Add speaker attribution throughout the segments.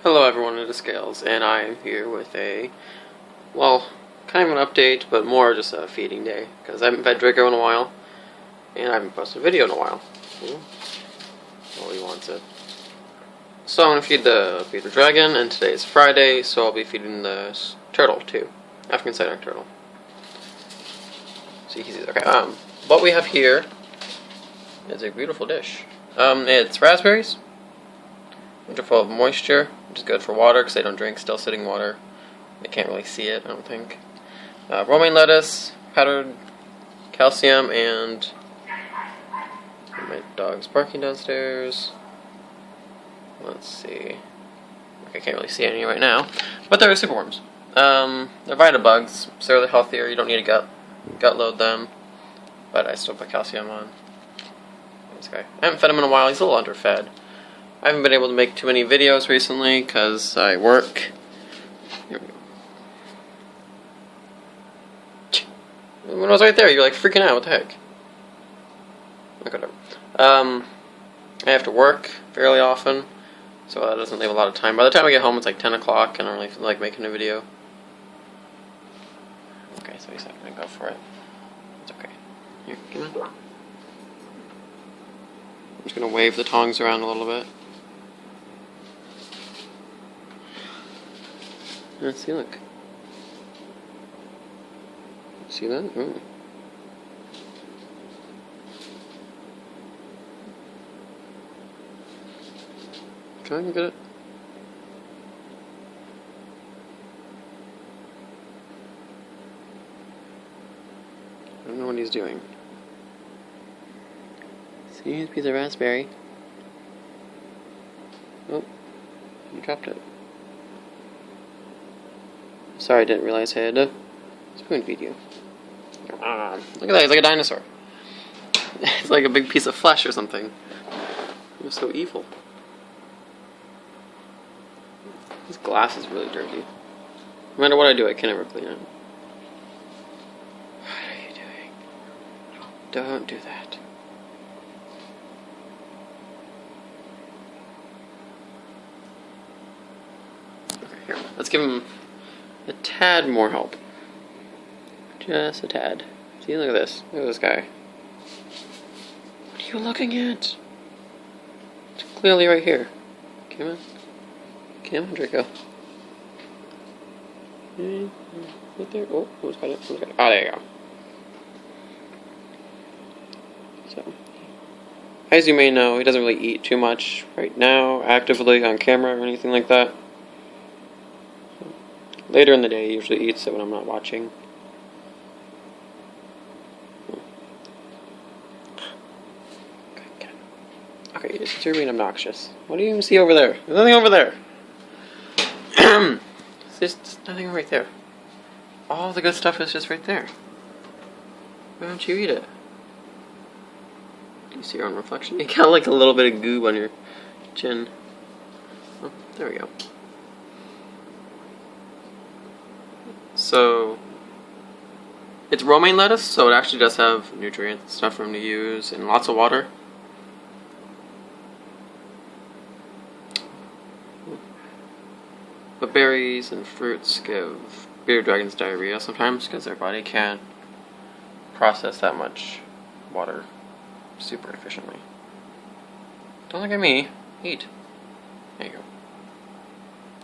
Speaker 1: Hello everyone, it is Scales, and I am here with well, kind of an update, but more just a feeding day, because I haven't fed Draco in a while, and I haven't posted a video in a while. Well, he wants it. So I'm going to feed the dragon, and today is Friday, so I'll be feeding the turtle too. African side turtle. See, he's okay. What we have here is a beautiful dish. It's raspberries, which are full of moisture, which is good for water because they don't drink still sitting water. They can't really see it, I don't think. Romaine lettuce, powdered calcium, and my dog's barking downstairs. Let's see. I can't really see any right now, but they're superworms. They're Vitabugs, so they're healthier. You don't need to gut load them, but I still put calcium on this guy. I haven't fed him in a while. He's a little underfed. I haven't been able to make too many videos recently because I work. Here we go. When I was right there, you're like freaking out. What the heck? Okay, whatever. I have to work fairly often, so that doesn't leave a lot of time. By the time I get home, it's like 10 o'clock, and I don't really feel like making a video. Okay, so he's not going to go for it. It's okay. Here, come on. I'm just going to wave the tongs around a little bit. Let's see, look. See that? Ooh. Can I get it? I don't know what he's doing. See his piece of raspberry. Oh, you dropped it. Sorry, I didn't realize I had to spoon feed you. Look at that, he's like a dinosaur. It's like a big piece of flesh or something. It was so evil. This glass is really dirty. No matter what I do, I can never clean it. What are you doing? Don't do that. Okay, here. Let's give him a tad more help. Just a tad. See, look at this. Look at this guy. What are you looking at? It's clearly right here. Come on. Come on, Draco. Right there. Oh, who's got it? Who's got it? Oh, there you go. So, as you may know, he doesn't really eat too much right now, actively on camera or anything like that. Later in the day, he usually eats it when I'm not watching. Okay, you're being obnoxious. What do you even see over there? There's nothing over there. There's nothing right there. All the good stuff is just right there. Why don't you eat it? Do you see your own reflection? You got like a little bit of goob on your chin. Oh, there we go. So, it's romaine lettuce, so it actually does have nutrients and stuff for him to use, and lots of water. But berries and fruits give bearded dragons diarrhea sometimes because their body can't process that much water super efficiently. Don't look at me. Eat. There you go.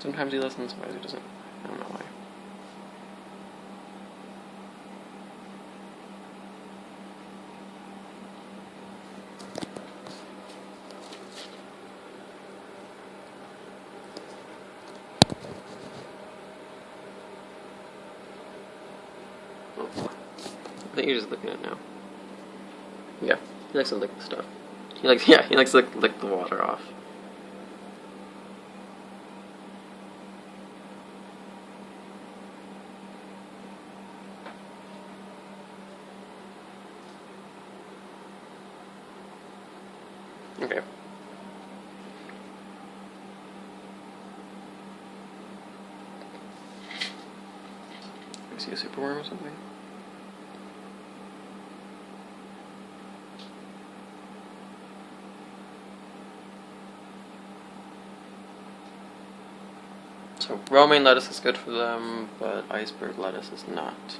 Speaker 1: Sometimes he listens, sometimes he doesn't. I don't know why. I think you're just looking at it now. Yeah, he likes to lick the stuff. He likes to lick the water off. Okay. I see a superworm or something. So romaine lettuce is good for them, but iceberg lettuce is not.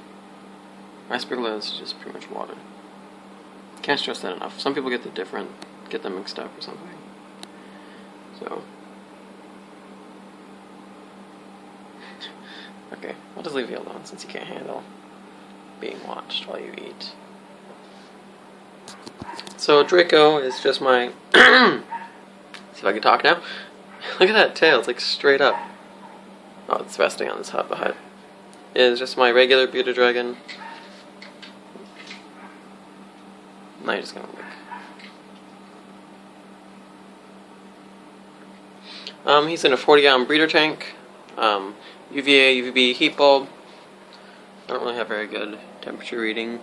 Speaker 1: Iceberg lettuce is just pretty much water. Can't stress that enough. Some people get them mixed up or something. So, okay, I'll just leave you alone since you can't handle being watched while you eat. So Draco is just my. See if I can talk now. Look at that tail; it's like straight up. Oh, it's resting on this hut behind. It is just my regular bearded dragon. Now you're just gonna look. He's in a 40-gallon breeder tank. UVA, UVB heat bulb. I don't really have very good temperature reading.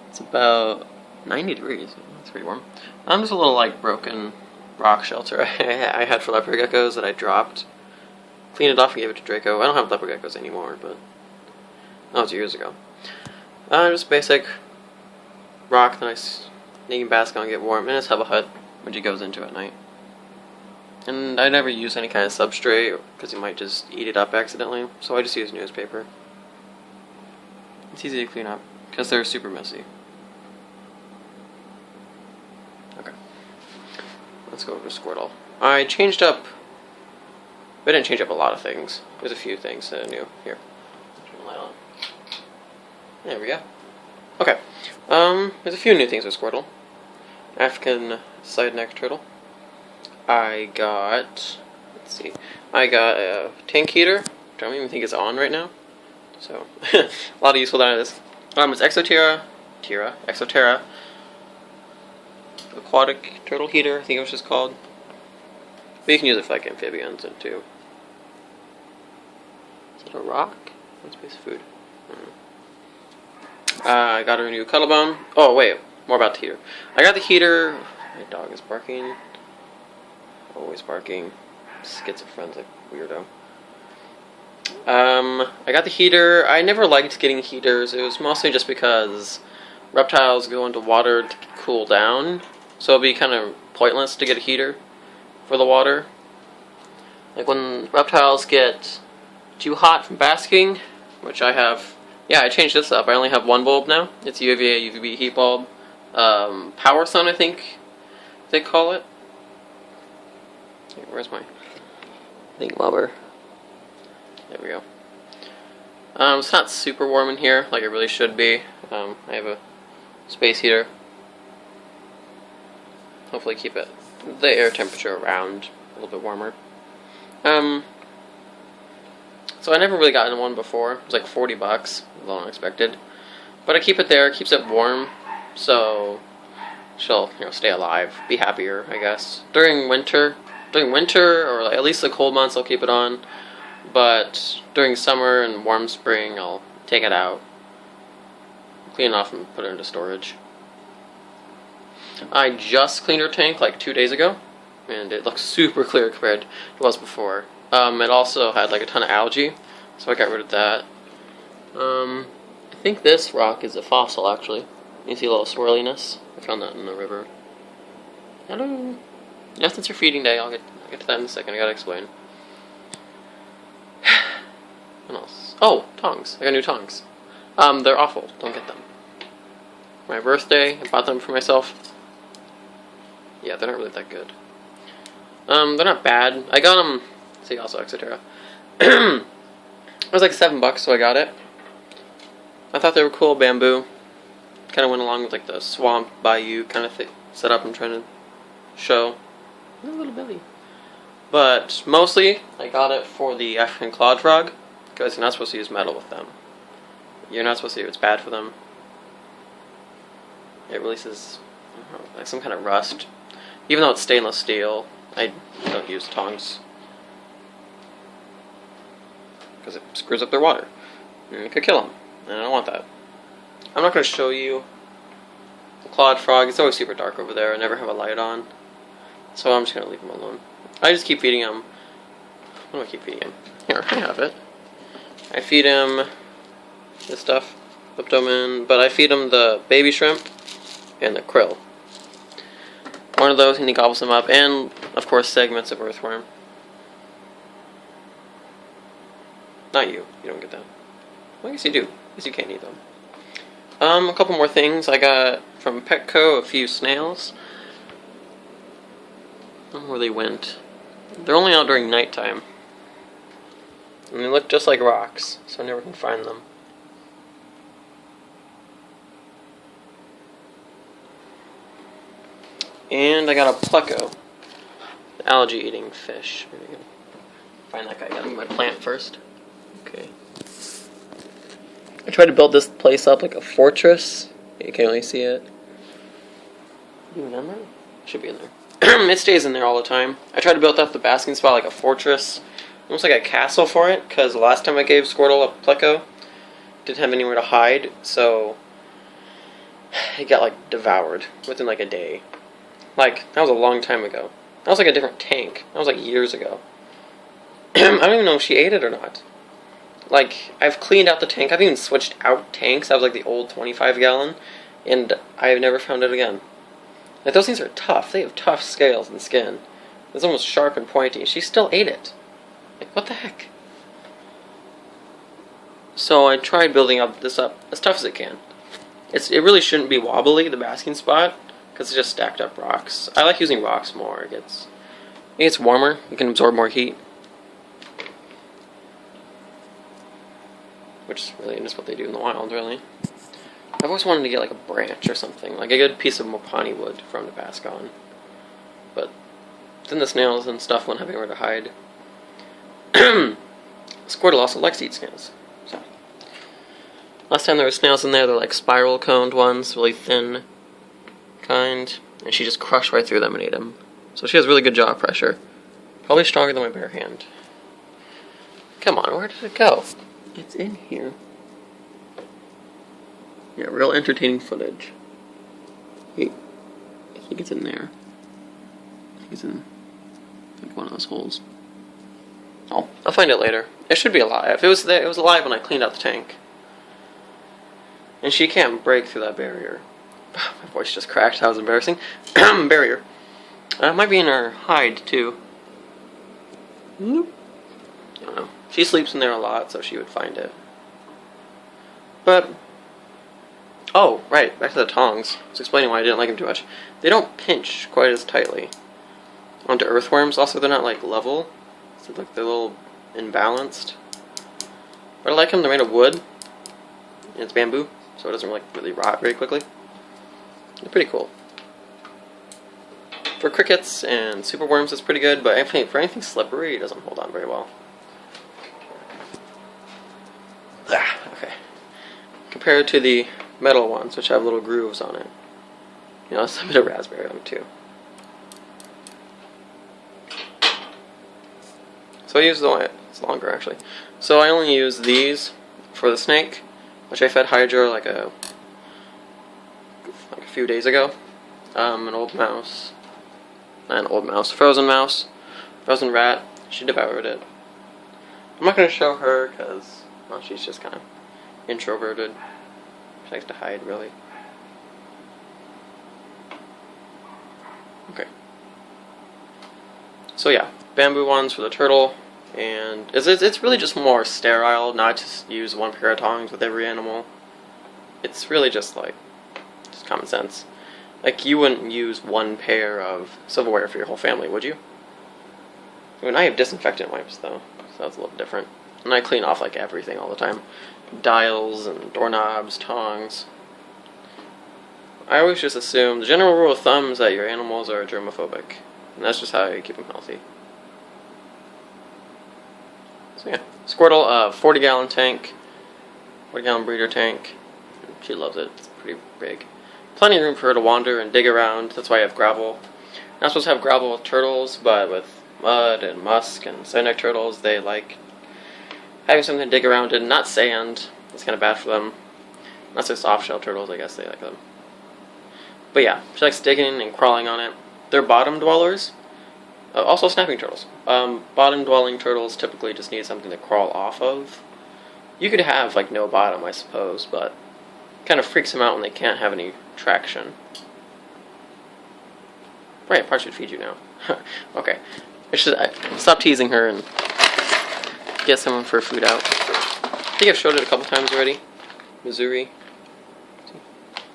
Speaker 1: It's about 90 degrees. That's pretty warm. Just a little like broken rock shelter I had for leopard geckos that I dropped. Cleaned it off and gave it to Draco. I don't have leopard geckos anymore, but that was years ago. Just basic rock that I can bask on and get warm. And it's have a hut, which he goes into at night. And I never use any kind of substrate because he might just eat it up accidentally. So I just use newspaper. It's easy to clean up because they're super messy. Okay. Let's go over to Squirtle. I changed up. We didn't change up a lot of things. There's a few things that are new. Here. Turn the light on. There we go. Okay. There's a few new things with Squirtle. African side neck turtle. I got a tank heater, which I don't even think is on right now. So, a lot of useful out of this. It's Exoterra, aquatic turtle heater, I think it was just called. But you can use it for like amphibians and too. Is it a rock? What's base food? I got a new Cuttlebone. Oh wait, more about the heater. I got the heater. My dog is barking. Always barking. Schizophrenic weirdo. I got the heater. I never liked getting heaters. It was mostly just because reptiles go into water to cool down. So it'd be kind of pointless to get a heater for the water. Like when reptiles get too hot from basking, which I have. Yeah, I changed this up. I only have one bulb now. It's UVA, UVB heat bulb. Power Sun, I think they call it. Hey, where's my thing lubber? There we go. It's not super warm in here like it really should be. I have a space heater. Hopefully keep the air temperature around a little bit warmer. So I never really gotten one before. It was like $40, a little unexpected. But I keep it there, it keeps it warm, so she'll stay alive, be happier, I guess. During winter, or like at least the cold months, I'll keep it on. But during summer and warm spring, I'll take it out, clean it off, and put it into storage. I just cleaned her tank like 2 days ago, and it looks super clear compared to what it was before. It also had like a ton of algae, so I got rid of that. I think this rock is a fossil, actually. You see a little swirliness? I found that in the river. Hello. Yes, it's your feeding day. I'll get to that in a second. I gotta explain. What else? Oh, tongs. I got new tongs. They're awful. Don't get them. My birthday, I bought them for myself. Yeah, they're not really that good. They're not bad. I got them. See, also Exoterra. It was like $7, so I got it. I thought they were cool, bamboo. Kind of went along with like the swamp bayou kind of setup I'm trying to show. A little Billy. But mostly, I got it for the African clawed frog, because you're not supposed to use metal with them. You're not supposed to. It's bad for them. It releases, I don't know, like some kind of rust. Even though it's stainless steel, I don't use tongs because it screws up their water and it could kill them, and I don't want that. I'm not going to show you the clawed frog. It's always super dark over there. I never have a light on, so I'm just going to leave him alone. I just keep feeding him. What do I keep feeding him? Here, I have it. I feed him this stuff, Liptoman, but I feed him the baby shrimp and the krill. One of those, and he gobbles them up, and of course segments of earthworm. Not you. You don't get that. Well, I guess you do. I guess you can't eat them. A couple more things. I got from Petco a few snails. I don't know where they went. They're only out during nighttime. And they look just like rocks, so I never can find them. And I got a pleco, the algae-eating fish. Maybe I can find that guy. I gotta get my plant first. Okay. I tried to build this place up like a fortress. You can't really see it. You in there? Should be in there. It stays in there all the time. I tried to build up the basking spot like a fortress, almost like a castle for it, because the last time I gave Squirtle a pleco, didn't have anywhere to hide, so it got like devoured within like a day. Like, that was a long time ago. That was like a different tank. That was like years ago. I don't even know if she ate it or not. Like, I've cleaned out the tank. I've even switched out tanks. That was like the old 25-gallon, and I've never found it again. Like, those things are tough. They have tough scales and skin. It's almost sharp and pointy. She still ate it. Like, what the heck? So I tried building this up as tough as it can. It really shouldn't be wobbly, the basking spot, because it's just stacked up rocks. I like using rocks more. It gets warmer. You can absorb more heat. Which is really just what they do in the wild, really. I've always wanted to get like a branch or something, like a good piece of mopani wood from the bask on. But then the snails and stuff won't have anywhere to hide. Squirtle also likes to eat snails. So last time there were snails in there, they're like spiral coned ones, really thin kind, and she just crushed right through them and ate them. So she has really good jaw pressure. Probably stronger than my bare hand. Come on, where did it go? It's in here. Yeah, real entertaining footage. Hey, I think it's in there. I think it's in like one of those holes. Oh, I'll find it later. It should be alive. It was there. It was alive when I cleaned out the tank. And she can't break through that barrier. My voice just cracked. That was embarrassing. Barrier. It might be in her hide too. Nope. I don't know. She sleeps in there a lot, so she would find it. But oh, right, back to the tongs. I was explaining why I didn't like them too much. They don't pinch quite as tightly onto earthworms. Also, they're not like level, so like they're a little imbalanced. But I like them. They're made of wood, and it's bamboo, so it doesn't like really rot very quickly. They're pretty cool. For crickets and superworms, it's pretty good, but for anything slippery, it doesn't hold on very well. Okay. Compared to the metal ones, which have little grooves on it. You know, it's a bit of raspberry on them too. So I use the one, it's longer actually. So I only use these for the snake, which I fed Hydra like a few days ago. An old mouse. Not an old mouse, frozen rat. She devoured it. I'm not going to show her because, well, she's just kind of introverted. She likes to hide, really. Okay. So yeah, bamboo ones for the turtle, and it's really just more sterile, not to use one pair of tongs with every animal. It's really just like, just common sense. Like, you wouldn't use one pair of silverware for your whole family, would you? I mean, I have disinfectant wipes, though, so that's a little different. And I clean off, like, everything all the time. Dials and doorknobs, tongs. I always just assume, the general rule of thumb is that your animals are germophobic. And that's just how you keep them healthy. So yeah, Squirtle, 40-gallon tank. 40-gallon breeder tank. She loves it. It's pretty big. Plenty of room for her to wander and dig around. That's why I have gravel. I'm not supposed to have gravel with turtles, but with mud and musk and sandneck turtles, they like having something to dig around in. Not sand. It's kind of bad for them. Not so soft-shell turtles, I guess they like them. But yeah, she likes digging and crawling on it. They're bottom dwellers. Also snapping turtles. Bottom dwelling turtles typically just need something to crawl off of. You could have like no bottom, I suppose, but it kind of freaks them out when they can't have any traction. Right, I probably should feed you now. Okay. Stop teasing her and get someone for food out. think I've showed it a couple times already. Missouri.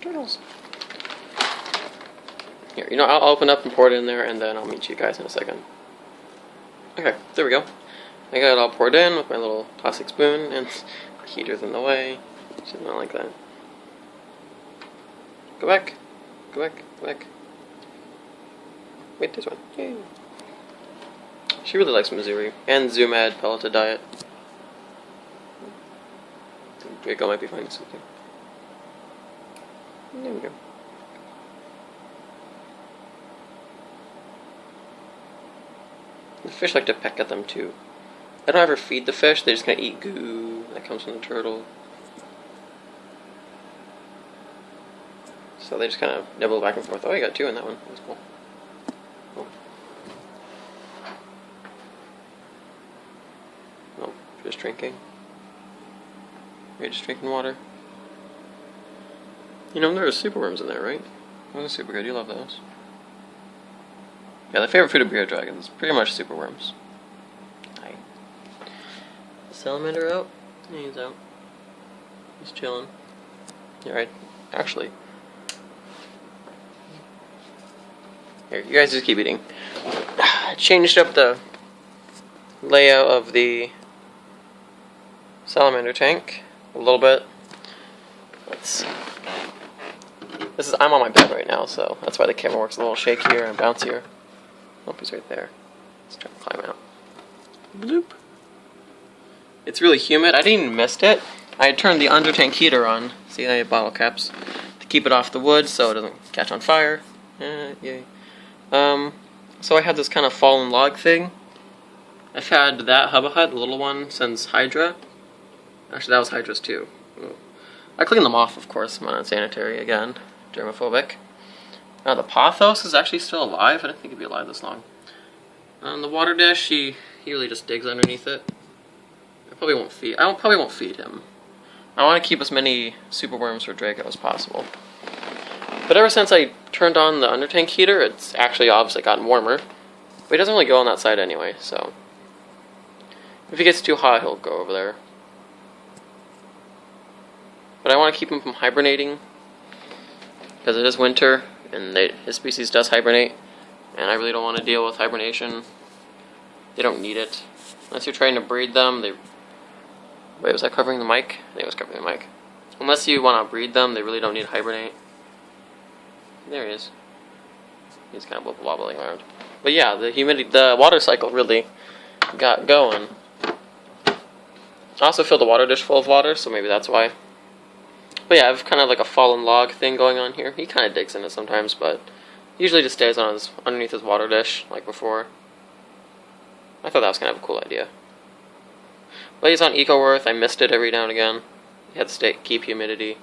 Speaker 1: Turtles. Here, you know, I'll open up and pour it in there, and then I'll meet you guys in a second. Okay, there we go. I got it all poured in with my little plastic spoon, and the heater's in the way. She's not like that. Go back. Go back. Go back. Wait, there's one. Yay. She really likes Missouri. And Zoomad Pelleted Diet. Draco might be finding something. There we go. The fish like to peck at them too. I don't ever feed the fish, they just kind of eat goo that comes from the turtle. So they just kind of nibble back and forth. Oh, I got two in that one. That's cool. Oh. Oh, just drinking. You're just drinking water. You know, there are superworms in there, right? Those are super good. You love those. Yeah, the favorite food of bearded dragons. Pretty much superworms. Hi. The salamander out? Yeah, he's out. He's chilling. You're right. Actually. Here, you guys just keep eating. I changed up the layout of the salamander tank a little bit. I'm on my bed right now, so that's why the camera works a little shakier and bouncier. Oh, he's right there. Let's try to climb out. Bloop. It's really humid. I didn't even missed it. I had turned the under tank heater on. See, I have bottle caps to keep it off the wood so it doesn't catch on fire. Yay. So I had this kind of fallen log thing. I've had that Hubba Hut, the little one, since Hydra. Actually, that was Hydra's too. I cleaned them off, of course. I'm unsanitary again. Germophobic. The Pothos is actually still alive. I didn't think he'd be alive this long. The water dish, he really just digs underneath it. I probably won't feed him. I want to keep as many superworms for Draco as possible. But ever since I turned on the undertank heater, it's actually obviously gotten warmer. But he doesn't really go on that side anyway, so if he gets too hot, he'll go over there. But I want to keep him from hibernating because it is winter and his species does hibernate, and I really don't want to deal with hibernation. They don't need it unless you're trying to breed them. Wait, was that covering the mic? I think it was covering the mic. Unless you want to breed them, they really don't need to hibernate. There he is. He's kind of wobbling around. But yeah, the water cycle really got going. I also filled the water dish full of water, so maybe that's why. But yeah, I have kind of like a fallen log thing going on here. He kind of digs in it sometimes, but usually just stays on underneath his water dish, like before. I thought that was kind of a cool idea. But he's on EcoWorth. I missed it every now and again. He had to keep humidity.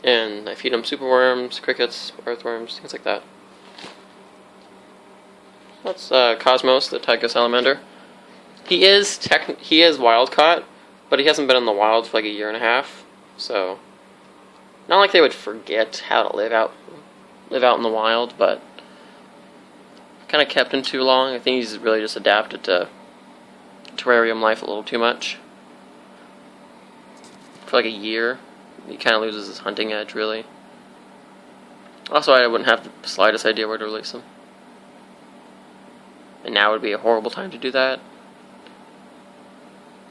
Speaker 1: And I feed him superworms, crickets, earthworms, things like that. That's Cosmos, the Taiga salamander. He is wild caught, but he hasn't been in the wild for like a year and a half. So, not like they would forget how to live out in the wild, but kind of kept him too long. I think he's really just adapted to terrarium life a little too much. For like a year, he kind of loses his hunting edge, really. Also, I wouldn't have the slightest idea where to release him. And now would be a horrible time to do that.